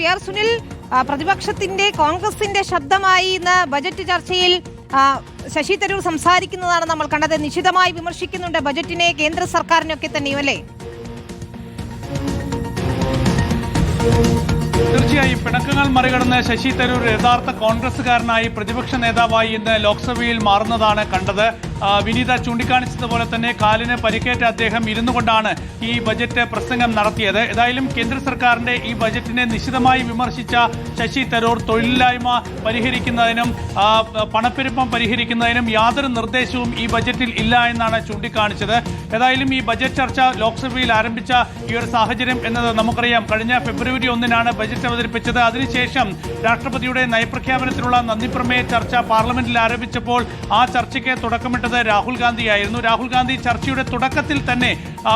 P R Sunil, പ്രതിപക്ഷത്തിന്റെ കോൺഗ്രസിന്റെ ശബ്ദമായി ഇന്ന് ബജറ്റ് ചർച്ചയിൽ ശശി തരൂർ സംസാരിക്കുന്നതാണ് നമ്മൾ കണ്ടത്. നിശിതമായി വിമർശിക്കുന്നുണ്ട് ബജറ്റിനെ, കേന്ദ്ര സർക്കാരിനൊക്കെ തന്നെയും, അല്ലേ? തീർച്ചയായും പിണക്കങ്ങൾ മറികടന്ന് ശശി തരൂർ യഥാർത്ഥ കോൺഗ്രസുകാരനായി പ്രതിപക്ഷ നേതാവായി ഇന്ന് ലോക്സഭയിൽ മാറുന്നതാണ് കണ്ടത്. വിനീത ചൂണ്ടിക്കാണിച്ചതുപോലെ തന്നെ കാലിന് പരിക്കേറ്റ അദ്ദേഹം ഇരുന്നു കൊണ്ടാണ് ഈ ബജറ്റ് പ്രസംഗം നടത്തിയത്. ഏതായാലും കേന്ദ്ര സർക്കാരിന്റെ ഈ ബജറ്റിനെ നിശിതമായി വിമർശിച്ച ശശി തരൂർ തൊഴിലില്ലായ്മ പരിഹരിക്കുന്നതിനും പണപ്പെരുപ്പം പരിഹരിക്കുന്നതിനും യാതൊരു നിർദ്ദേശവും ഈ ബജറ്റിൽ ഇല്ല എന്നാണ് ചൂണ്ടിക്കാണിച്ചത്. ഏതായാലും ഈ ബജറ്റ് ചർച്ച ലോക്സഭയിൽ ആരംഭിച്ച ഈ ഒരു സാഹചര്യം എന്നത് നമുക്കറിയാം. കഴിഞ്ഞ ഫെബ്രുവരി 1 ബജറ്റ് അവതരിപ്പിച്ചത്. അതിനുശേഷം രാഷ്ട്രപതിയുടെ നയപ്രഖ്യാപനത്തിനുള്ള നന്ദിപ്രമേയ ചർച്ച പാർലമെന്റിൽ ആരംഭിച്ചപ്പോൾ ആ ചർച്ചയ്ക്ക് തുടക്കമിട്ടത് രാഹുൽ ഗാന്ധിയായിരുന്നു. രാഹുൽ ഗാന്ധി ചർച്ചയുടെ തുടക്കത്തിൽ തന്നെ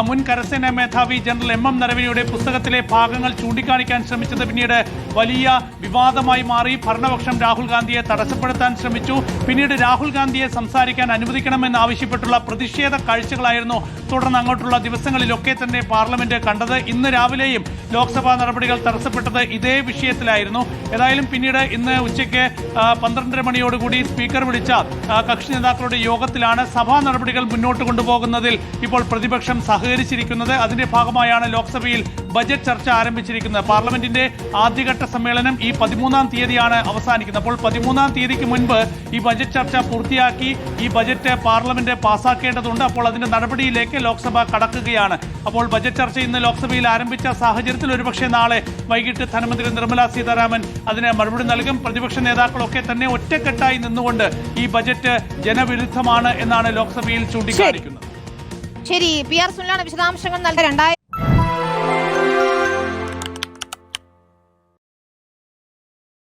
മുൻ കരസേനാ മേധാവി ജനറൽ MM നരവനെയുടെ പുസ്തകത്തിലെ ഭാഗങ്ങൾ ചൂണ്ടിക്കാണിക്കാൻ ശ്രമിച്ചത് പിന്നീട് വലിയ വിവാദമായി മാറി. ഭരണപക്ഷം രാഹുൽ ഗാന്ധിയെ തടസ്സപ്പെടുത്താൻ ശ്രമിച്ചു. പിന്നീട് രാഹുൽ ഗാന്ധിയെ സംസാരിക്കാൻ അനുവദിക്കണമെന്ന് ആവശ്യപ്പെട്ടുള്ള പ്രതിഷേധ കാഴ്ചകളായിരുന്നു തുടർന്ന് അങ്ങോട്ടുള്ള ദിവസങ്ങളിലൊക്കെ തന്നെ പാർലമെന്റ് കണ്ടത്. ഇന്ന് രാവിലെയും ലോക്സഭാ നടപടികൾ തടസ്സപ്പെട്ടത് ഇതേ വിഷയത്തിലായിരുന്നു. ഏതായാലും പിന്നീട് ഇന്ന് ഉച്ചയ്ക്ക് 12:30 മണിയോടുകൂടി സ്പീക്കർ വിളിച്ച കക്ഷി നേതാക്കളുടെ യോഗത്തിലാണ് സഭാ നടപടികൾ മുന്നോട്ട് കൊണ്ടുപോകുന്നതിൽ ഇപ്പോൾ പ്രതിപക്ഷം സഹകരിച്ചിരിക്കുന്നത്. അതിന്റെ ഭാഗമായാണ് ലോക്സഭയിൽ ബജറ്റ് ചർച്ച ആരംഭിച്ചിരിക്കുന്നത്. പാർലമെന്റിന്റെ ആദ്യഘട്ട സമ്മേളനം ഈ 13-ാം തീയതിയാണ് അവസാനിക്കുന്നത്. അപ്പോൾ 13-ാം തീയതിക്ക് മുൻപ് ഈ ബജറ്റ് ചർച്ച പൂർത്തിയാക്കി ഈ ബജറ്റ് പാർലമെന്റ് പാസ്സാക്കേണ്ടതുണ്ട്. അപ്പോൾ അതിന്റെ നടപടിയിലേക്ക് ലോക്സഭ കടക്കുകയാണ്. അപ്പോൾ ബജറ്റ് ചർച്ച ഇന്ന് ലോക്സഭയിൽ ആരംഭിച്ച സാഹചര്യത്തിൽ ഒരുപക്ഷെ നാളെ വൈകിട്ട് ധനമന്ത്രി നിർമ്മല സീതാരാമൻ അതിന് മറുപടി നൽകും. പ്രതിപക്ഷ നേതാക്കളൊക്കെ തന്നെ ഒറ്റക്കെട്ടായി നിന്നുകൊണ്ട് ഈ ബജറ്റ് ജനവിരുദ്ധമാണ് എന്നാണ് ലോക്സഭയിൽ ചൂണ്ടിക്കാണിക്കുന്നത്. ശരി, പി ആർ സുനിലാണ് വിശദാംശങ്ങൾ നൽകിയത്.